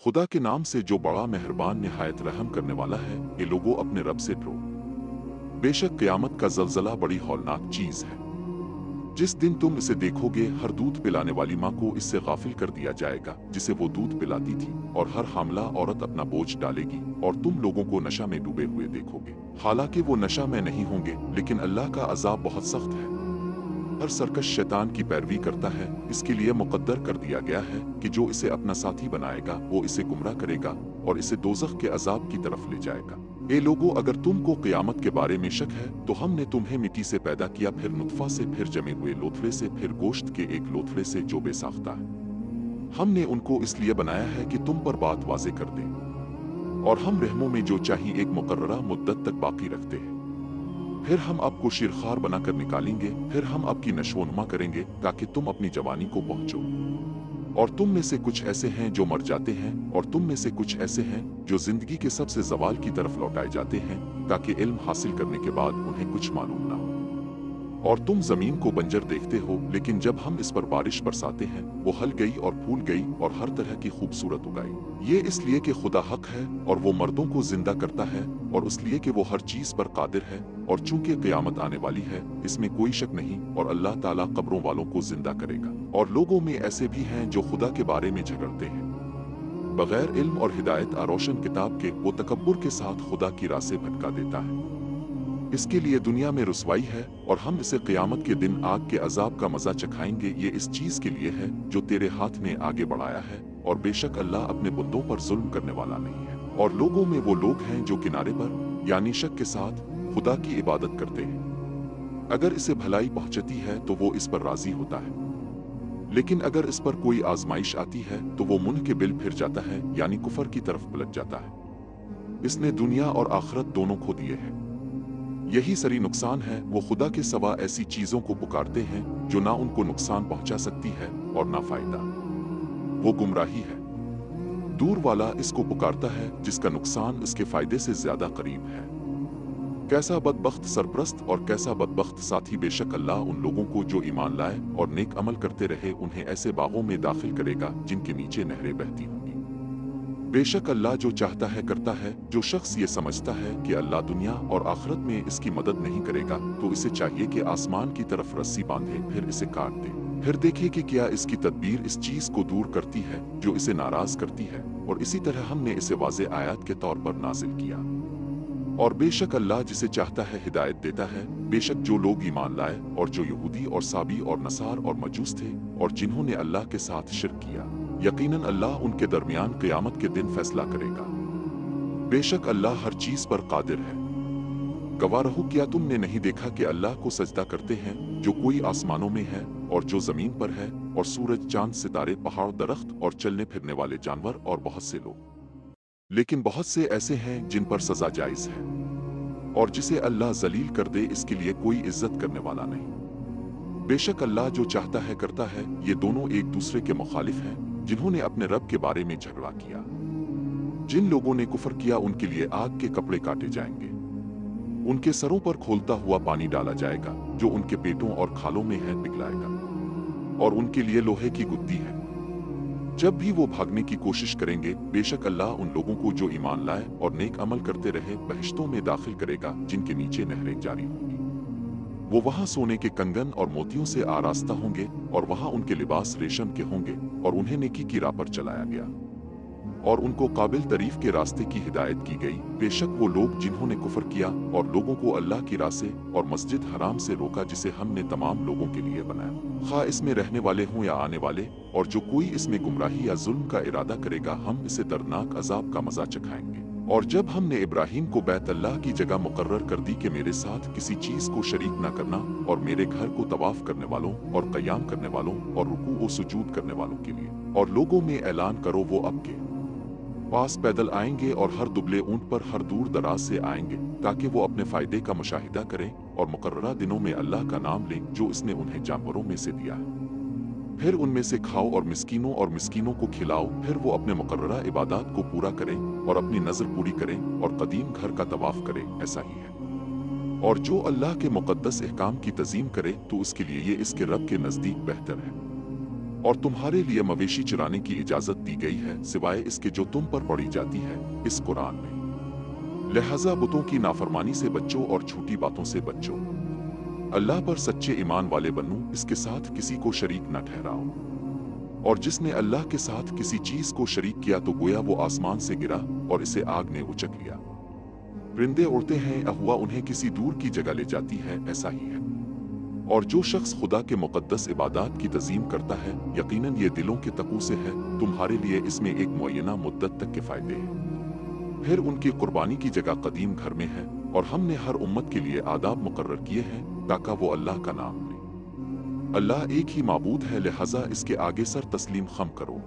खुदा के नाम से जो बड़ा मेहरबान निहायत रहम करने वाला है, ये लोगों अपने रब से डरो। बेशक क़यामत का ज़लज़ला बड़ी हौलनाक चीज़ है। जिस दिन तुम इसे देखोगे, हर दूध पिलाने वाली माँ को इससे गाफिल कर दिया जाएगा जिसे वो दूध पिलाती थी, और हर हामला औरत अपना बोझ डालेगी, और तुम लोगों को नशा में डूबे हुए देखोगे। हालांकि वो नशा में नहीं होंगे, लेकिन अल्लाह का अजाब बहुत सख्त है। हर सरकश शैतान की पैरवी करता है, इसके लिए मुकद्दर कर दिया गया है कि जो इसे अपना साथी बनाएगा वो इसे गुमराह करेगा और इसे दोज़ख के अजाब की तरफ ले जाएगा। ए लोगों, अगर तुमको क़यामत के बारे में शक है तो हमने तुम्हें मिट्टी से पैदा किया, फिर नुत्फा से, फिर जमे हुए लोथड़े से, फिर गोश्त के एक लोथड़े से जो बेसाख्ता है। हमने उनको इसलिए बनाया है कि तुम पर बात वाज़े कर दें, और हम रहमों में जो चाहिए एक मुकर्ररा मुद्दत तक बाकी रखते हैं। फिर हम आपको शिरखार बनाकर निकालेंगे, फिर हम आपकी नशोनुमा करेंगे ताकि तुम अपनी जवानी को पहुंचो। और तुम में से कुछ ऐसे हैं जो मर जाते हैं, और तुम में से कुछ ऐसे हैं जो जिंदगी के सबसे ज़वाल की तरफ लौटाए जाते हैं, ताकि इल्म हासिल करने के बाद उन्हें कुछ मालूम ना हो। और तुम जमीन को बंजर देखते हो, लेकिन जब हम इस पर बारिश बरसाते हैं वो हल गई और फूल गई और हर तरह की खूबसूरत उगाई। ये इसलिए कि खुदा हक है और वो मर्दों को जिंदा करता है, और इसलिए कि वो हर चीज पर कादिर है। और चूंकि क़यामत आने वाली है, इसमें कोई शक नहीं, और अल्लाह ताला कब्रों वालों को जिंदा करेगा। और लोगों में ऐसे भी हैं जो खुदा के बारे में झगड़ते हैं। बगैर इल्म और हिदायत रोशन किताब के वो तकब्बुर के साथ खुदा की राह से भटका देता है। इसके लिए दुनिया में रुसवाई है, और हम इसे क़यामत के दिन आग के अजाब का मजा चखाएंगे। ये इस चीज के लिए है जो तेरे हाथ ने आगे बढ़ाया है, और बेशक अल्लाह अपने बंदों पर जुल्म करने वाला नहीं है। और लोगों में वो लोग हैं जो किनारे पर यानी शक के साथ खुदा की इबादत करते हैं। अगर इसे भलाई पहुंचती है तो वो इस पर राजी होता है, लेकिन अगर इस पर कोई आजमाइश आती है तो वो मुंह के बिल फिर जाता है, यानी कुफर की तरफ पलट जाता है। इसने दुनिया और आखिरत दोनों खो दिए हैं। यही सरी नुकसान है। वो खुदा के सिवा ऐसी चीजों को पुकारते हैं जो ना उनको नुकसान पहुंचा सकती है और ना फायदा। वो गुमराही है। दूर वाला इसको पुकारता है जिसका नुकसान इसके फायदे से ज्यादा करीब है। कैसा बदबख्त सरप्रस्त और कैसा बदबख्त साथी। बेशक अल्लाह उन लोगों को जो ईमान लाए और नेक अमल करते रहे उन्हें ऐसे बागों में दाखिल करेगा जिनके नीचे नहरें बहती होंगी। बेशक अल्लाह जो चाहता है करता है। जो शख्स ये समझता है कि अल्लाह दुनिया और आखिरत में इसकी मदद नहीं करेगा, तो इसे चाहिए कि आसमान की तरफ रस्सी बांधे, फिर इसे काट दे, फिर देखे कि क्या इसकी तदबीर इस चीज को दूर करती है जो इसे नाराज करती है। और इसी तरह हमने इसे वाज़े आयत के तौर पर नाजिल किया। और बेशक अल्लाह जिसे चाहता है हिदायत देता है। बेशक जो लोग ईमान लाए और जो यहूदी और साबी और नसार और मजूस थे, और जिन्होंने अल्लाह के साथ शिर्क किया, यकीनन अल्लाह उनके दरमियान क़यामत के दिन फैसला करेगा। बेशक अल्लाह हर चीज पर कादिर है। गवाह रहो, क्या तुमने नहीं देखा कि अल्लाह को सजदा करते हैं जो कोई आसमानों में है और जो जमीन पर है, और सूरज, चांद, सितारे, पहाड़, दरख्त और चलने फिरने वाले जानवर और बहुत से लोग। लेकिन बहुत से ऐसे हैं जिन पर सजा जायज है, और जिसे अल्लाह जलील कर दे इसके लिए कोई इज्जत करने वाला नहीं। बेशक अल्लाह जो चाहता है करता है। ये दोनों एक दूसरे के मुखालिफ हैं जिन्होंने अपने रब के बारे में झगड़ा किया। जिन लोगों ने कुफर किया उनके लिए आग के कपड़े काटे जाएंगे, उनके सरों पर खोलता हुआ पानी डाला जाएगा जो उनके पेटों और खालों में है पिघलाएगा, और उनके लिए लोहे की गुद्दी है जब भी वो भागने की कोशिश करेंगे। बेशक अल्लाह उन लोगों को जो ईमान लाए और नेक अमल करते रहे बहिश्तों में दाखिल करेगा जिनके नीचे नहरें जारी होंगी। वो वहां सोने के कंगन और मोतियों से आरास्ता होंगे, और वहां उनके लिबास रेशम के होंगे, और उन्हें नेकी की राह पर चलाया गया, और उनको काबिल तारीफ के रास्ते की हिदायत की गई। बेशक वो लोग जिन्होंने कुफर किया और लोगों को अल्लाह की राह से और मस्जिद हराम से रोका जिसे हमने तमाम लोगों के लिए बनाया, खा इसमें रहने वाले हों या आने वाले, और जो कोई इसमें गुमराही या जुल्म का इरादा करेगा हम इसे दर्दनाक अजाब का मजा चखाएंगे। और जब हमने इब्राहीम को बैत अल्लाह की जगह मुकर्रर कर दी कि मेरे साथ किसी चीज को शरीक न करना, और मेरे घर को तवाफ करने वालों और क़याम करने वालों और रुकू और सुजूद करने वालों के लिए, और लोगों में ऐलान करो वो आपके पास पैदल आएंगे और हर दुबले ऊंट पर हर दूर दराज से आएंगे, ताकि वो अपने फायदे का मुशाहिदा करें और मुकर्ररा दिनों में अल्लाह का नाम लें जो इसने उन्हें जानवरों में से दिया है। फिर उनमें से खाओ और मिस्कीनों को खिलाओ। फिर वो अपने मुकर्ररा इबादत को पूरा करें और अपनी नजर पूरी करें और कदीम घर का तवाफ करें। ऐसा ही है। और जो अल्लाह के मुकद्दस अहकाम की तज़ीम करे तो उसके लिए ये इसके रब के नज़दीक बेहतर है। और तुम्हारे लिए मवेशी चराने की इजाजत दी गई है सिवाय इसके जो तुम पर पड़ी जाती है इस कुरान में। लिहाजा बुतों की नाफरमानी से बच्चों और झूठी बातों से बच्चों। अल्लाह पर सच्चे ईमान वाले बनो, इसके साथ किसी को शरीक न ठहराओ। और जिसने अल्लाह के साथ किसी चीज को शरीक किया तो गोया वो आसमान से गिरा और इसे आग ने उचक लिया। परिंदे उड़ते हैं, अहुआ उन्हें किसी दूर की जगह ले जाती है, ऐसा ही है। और जो शख्स खुदा के मुकद्दस इबादत की तज़ीम करता है, यकीनन ये दिलों के तकू से है, तुम्हारे लिए इसमें एक मुअय्यना मुद्दत तक के फायदे हैं। फिर उनकी कुर्बानी की जगह कदीम घर में है, और हमने हर उम्मत के लिए आदाब मुकर्रर किए हैं ताकि वो अल्लाह का नाम ले। अल्लाह एक ही माबूद है, लिहाजा इसके आगे सर तस्लीम खम करो।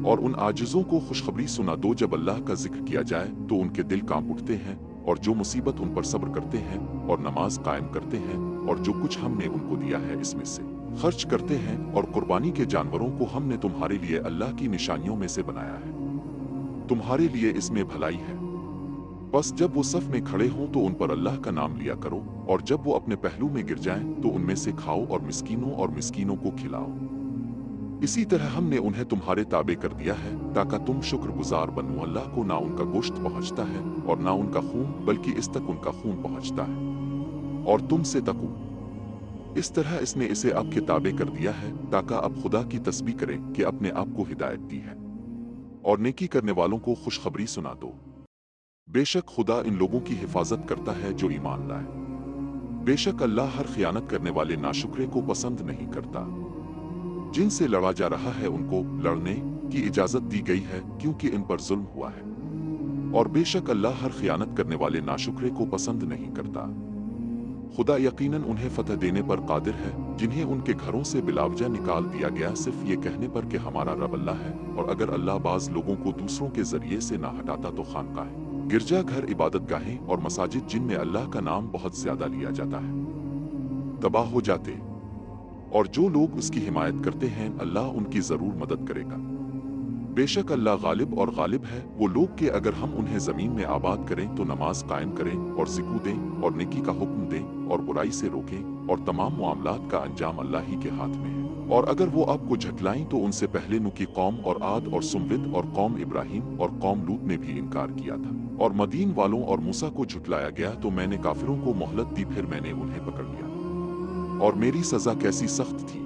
और उन आजिजों को खुशखबरी सुना दो, जब अल्लाह का जिक्र किया जाए तो उनके दिल कांप उठते हैं, और जो मुसीबत उन पर सब्र करते हैं और नमाज कायम करते हैं, और जो कुछ हमने उनको दिया है इसमें से खर्च करते हैं, और कुर्बानी के जानवरों को हमने तुम्हारे लिए अल्लाह की निशानियों में से बनाया है, तुम्हारे लिए इसमें भलाई है। बस जब वो सफ में खड़े हों तो उन पर अल्लाह का नाम लिया करो, और जब वो अपने पहलू में गिर जाएं तो उनमें से खाओ और मिस्कीनों को खिलाओ। इसी तरह हमने उन्हें तुम्हारे ताबे कर दिया है ताकि तुम शुक्रगुजार बनो। अल्लाह को ना उनका गोश्त पहुंचता है और ना उनका खून, बल्कि इस तक उनका खून पहुंचता है, और तुमसे तकू। इस तरह इसने इसे आपके ताबे कर दिया है ताकि अब खुदा की तस्बीह करें कि अपने आप को हिदायत दी है, और नेकी करने वालों को खुशखबरी सुना दो। बेशक खुदा इन लोगों की हिफाजत करता है जो ईमान लाए। बेशक अल्लाह हर खियानत करने वाले नाशुक्रे को पसंद नहीं करता। जिनसे लड़ा जा रहा है उनको लड़ने की इजाजत दी गई है क्योंकि इन पर जुल्म हुआ है, और बेशक अल्लाह हर खियानत करने वाले नाशुक्रे को पसंद नहीं करता। खुदा यकीनन उन्हें फतह देने पर कादिर है जिन्हें उनके घरों से बिलावजा निकाल दिया गया सिर्फ ये कहने पर कि हमारा रब अल्लाह है। और अगर अल्लाह बाज लोगों को दूसरों के जरिए से ना हटाता तो खानकाहें, गिरजाघर, इबादत गाहें और मसाजिद जिनमें अल्लाह का नाम बहुत ज्यादा लिया जाता है तबाह हो जाते। और जो लोग उसकी हिमायत करते हैं अल्लाह उनकी जरूर मदद करेगा। बेशक अल्लाह गालिब और गालिब है। वो लोग कि अगर हम उन्हें जमीन में आबाद करें तो नमाज कायम करें और ज़िक्र दें और नेकी का हुक्म दें और बुराई से रोकें, और तमाम मामलात का अंजाम अल्लाह ही के हाथ में है। और अगर वो आपको झटलाएं तो उनसे पहले नु की कौम और आद और सुमरिद और कौम इब्राहिम और कौम लूत ने भी इनकार किया था। और मदीन वालों और मूसा को झुटलाया गया तो मैंने काफिरों को मोहलत दी, फिर मैंने उन्हें पकड़ लिया, और मेरी सजा कैसी सख्त थी।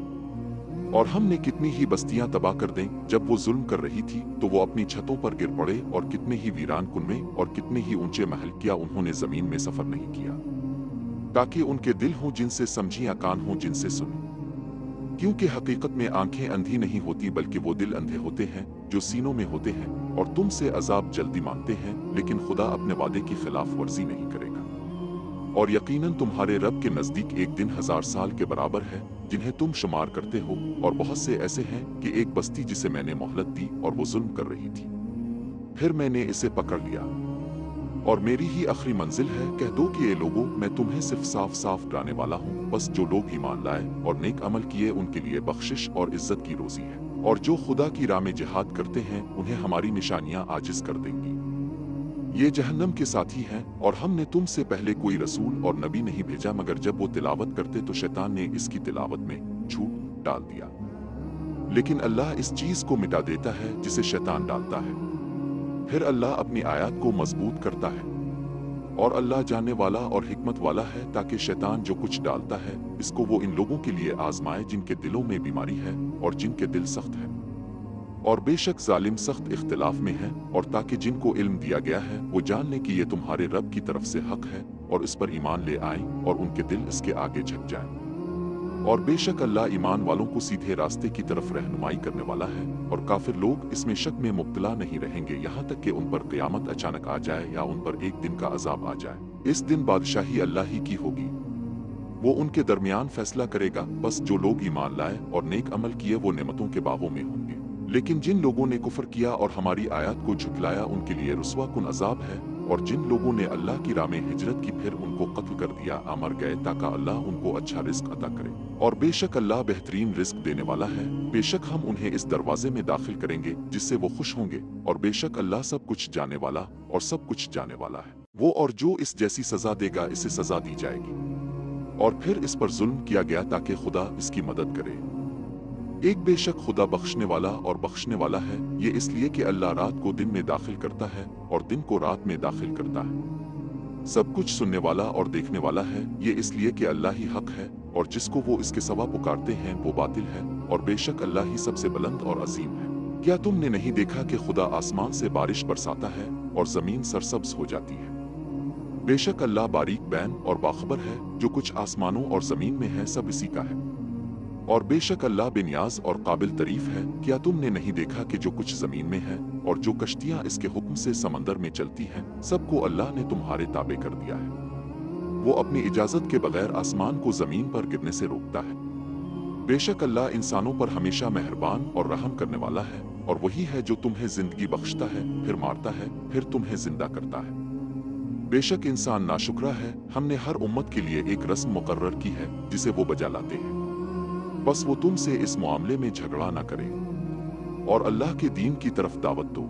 और हमने कितनी ही बस्तियां तबाह कर दें जब वो जुल्म कर रही थी तो वो अपनी छतों पर गिर पड़े, और कितने ही वीरान कुनवे और कितने ही ऊंचे महल किया उन्होंने जमीन में सफर नहीं किया, ताकि उनके दिल हों जिनसे समझी, कान हों जिनसे सुने। क्योंकि हकीकत में आंखें अंधी नहीं होती बल्कि वो दिल अंधे होते हैं जो सीनों में होते हैं, और तुमसे अजाब जल्दी मांगते हैं, लेकिन खुदा अपने वादे की खिलाफ वर्जी नहीं करेगा। और यकीनन तुम्हारे रब के नजदीक एक दिन 1000 साल के बराबर है जिन्हें तुम शुमार करते हो। और बहुत से ऐसे हैं कि एक बस्ती जिसे मैंने मोहलत दी और वो जुल्म कर रही थी, फिर मैंने इसे पकड़ लिया, और मेरी ही आखिरी मंजिल है। कह दो कि ये लोगों, मैं तुम्हें सिर्फ साफ साफ डराने वाला हूँ। बस जो लोग ईमान लाए और नेक अमल किए उनके लिए बख्शिश और इज्जत की रोजी है, और जो खुदा की राह में जिहाद करते हैं उन्हें हमारी निशानियां आजिज कर देंगी। ये जहन्नम के साथी हैं। और हमने तुमसे पहले कोई रसूल और नबी नहीं भेजा मगर जब वो तिलावत करते तो शैतान ने इसकी तिलावत में झूठ डाल दिया। लेकिन अल्लाह इस चीज को मिटा देता है जिसे शैतान डालता है, फिर अल्लाह अपनी आयत को मजबूत करता है। और अल्लाह जानने वाला और हिकमत वाला है, ताकि शैतान जो कुछ डालता है इसको वो इन लोगों के लिए आजमाए जिनके दिलों में बीमारी है और जिनके दिल सख्त है। और बेशक जालिम सख्त इख्तिलाफ में है, और ताकि जिनको इल्म दिया गया है वो जान लें कि ये तुम्हारे रब की तरफ से हक है, और इस पर ईमान ले आएं और उनके दिल इसके आगे झुक जाएं। और बेशक अल्लाह ईमान वालों को सीधे रास्ते की तरफ रहनुमाई करने वाला है, और काफिर लोग इसमें शक में मुब्तला नहीं रहेंगे यहाँ तक कि उन पर क़यामत अचानक आ जाए या उन पर एक दिन का अजाब आ जाए। इस दिन बादशाही अल्लाह ही की होगी, वो उनके दरमियान फैसला करेगा। बस जो लोग ईमान लाए और नेक अमल किए वो नेमतों के बागों में होंगे, लेकिन जिन लोगों ने कुफ्र किया और हमारी आयत को झुटलाया उनके लिए रुस्वा कुन अजाब है। और जिन लोगों ने अल्लाह की राह में हिजरत की फिर उनको कत्ल कर दिया, अमर गए ताकि अल्लाह उनको अच्छा रिस्क अता करे। और बेशक अल्लाह बेहतरीन रिस्क देने वाला है। बेशक हम उन्हें इस दरवाजे में दाखिल करेंगे जिससे वो खुश होंगे, और बेशक अल्लाह सब कुछ जाने वाला और सब कुछ जाने वाला है। वो और जो इस जैसी सजा देगा इसे सजा दी जाएगी। और फिर इस पर जुल्म किया गया ताकि खुदा इसकी मदद करे। एक बेशक खुदा बख्शने वाला और बख्शने वाला है, ये इसलिए कि अल्लाह रात को दिन में दाखिल करता है और दिन को रात में दाखिल करता है। सब कुछ सुनने वाला और देखने वाला है, ये इसलिए कि अल्लाह ही हक है और जिसको वो इसके सिवा पुकारते हैं वो बातिल है, और बेशक अल्लाह ही सबसे बुलंद और अजीम है। क्या तुमने नहीं देखा कि खुदा आसमान से बारिश बरसाता है और जमीन सरसब्ज हो जाती है? बेशक अल्लाह बारीक बैन और बाखबर है, जो कुछ आसमानों और जमीन में है सब इसी का है। और बेशक अल्लाह बेनियाज और काबिल तारीफ है। क्या तुमने नहीं देखा कि जो कुछ जमीन में है और जो कश्तियां इसके हुक्म से समंदर में चलती हैं, सबको अल्लाह ने तुम्हारे ताबे कर दिया है। वो अपनी इजाजत के बगैर आसमान को जमीन पर गिरने से रोकता है। बेशक अल्लाह इंसानों पर हमेशा मेहरबान और रहम करने वाला है, और वही है जो तुम्हें जिंदगी बख्शता है, फिर मारता है, फिर तुम्हें जिंदा करता है। बेशक इंसान नाशुक्रा है। हमने हर उम्मत के लिए एक रस्म मुकर्रर की है जिसे वो बजा लाते हैं। बस वो तुमसे इस मामले में झगड़ा ना करे और अल्लाह के दीन की तरफ दावत दो।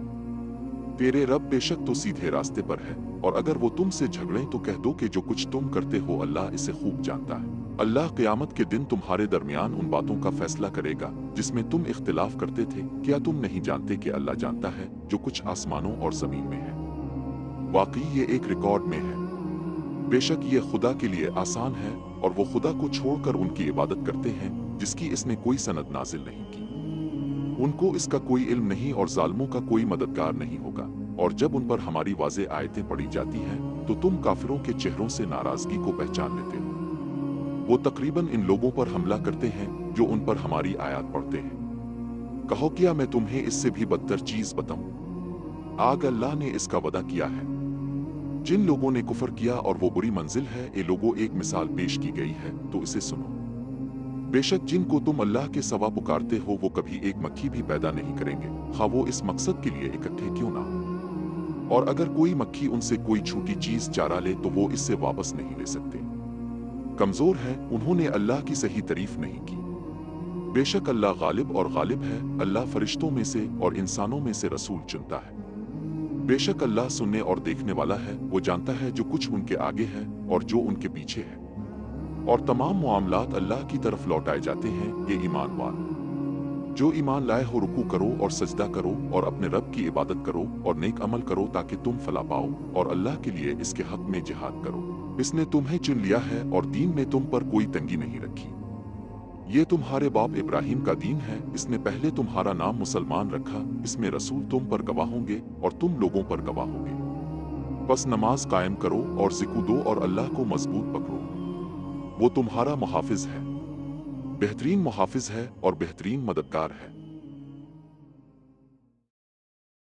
तेरे रब बेशक तो सीधे रास्ते पर है, और अगर वो तुमसे झगड़ें तो कह दो कि जो कुछ तुम करते हो अल्लाह इसे खूब जानता है। अल्लाह क़यामत के दिन तुम्हारे दरमियान उन बातों का फैसला करेगा जिसमें तुम इख्तिलाफ करते थे। क्या तुम नहीं जानते कि अल्लाह जानता है जो कुछ आसमानों और जमीन में है? वाकई ये एक रिकॉर्ड में है। बेशक ये खुदा के लिए आसान है, और वो खुदा को छोड़कर उनकी इबादत करते हैं जिसकी इसने कोई सनद नाजिल नहीं की। उनको इसका कोई इल्म नहीं और जालिमों का कोई मददगार नहीं होगा। और जब उन पर हमारी वाज़े आयतें पढ़ी जाती हैं तो तुम काफिरों के चेहरों से नाराजगी को पहचान लेते हो। वो तकरीबन इन लोगों पर हमला करते हैं जो उन पर हमारी आयत पढ़ते हैं। कहो क्या मैं तुम्हें इससे भी बदतर चीज बताऊं? आग अल्लाह ने इसका वदा किया है। जिन लोगों ने कुफर किया और वो बुरी मंजिल है, ये लोगों एक मिसाल पेश की गई है, तो इसे सुनो। बेशक जिनको तुम अल्लाह के सवा पुकारते हो वो कभी एक मक्खी भी पैदा नहीं करेंगे, खा वो इस मकसद के लिए इकट्ठे क्यों ना हो। और अगर कोई मक्खी उनसे कोई छोटी चीज चारा ले तो वो इससे वापस नहीं ले सकते। कमजोर है, उन्होंने अल्लाह की सही तारीफ नहीं की। बेशक अल्लाह गालिब और गालिब है। अल्लाह फरिश्तों में से और इंसानों में से रसूल चुनता है। बेशक अल्लाह सुनने और देखने वाला है। वो जानता है जो कुछ उनके आगे है और जो उनके पीछे है, और तमाम मामलात अल्लाह की तरफ लौटाए जाते हैं। ये ईमान वाले जो ईमान लाए हो, रुकू करो और सजदा करो और अपने रब की इबादत करो और नेक अमल करो ताकि तुम फला पाओ, और अल्लाह के लिए इसके हक में जिहाद करो। इसने तुम्हें चुन लिया है और दीन में तुम पर कोई तंगी नहीं रखी। ये तुम्हारे बाप इब्राहिम का दीन है। इसने पहले तुम्हारा नाम मुसलमान रखा। इसमें रसूल तुम पर गवाह होंगे और तुम लोगों पर गवाह होंगे। बस नमाज कायम करो और ज़िक्र दो और अल्लाह को मजबूत पकड़ो। वो तुम्हारा मुहाफिज है, बेहतरीन मुहाफिज है और बेहतरीन मददगार है।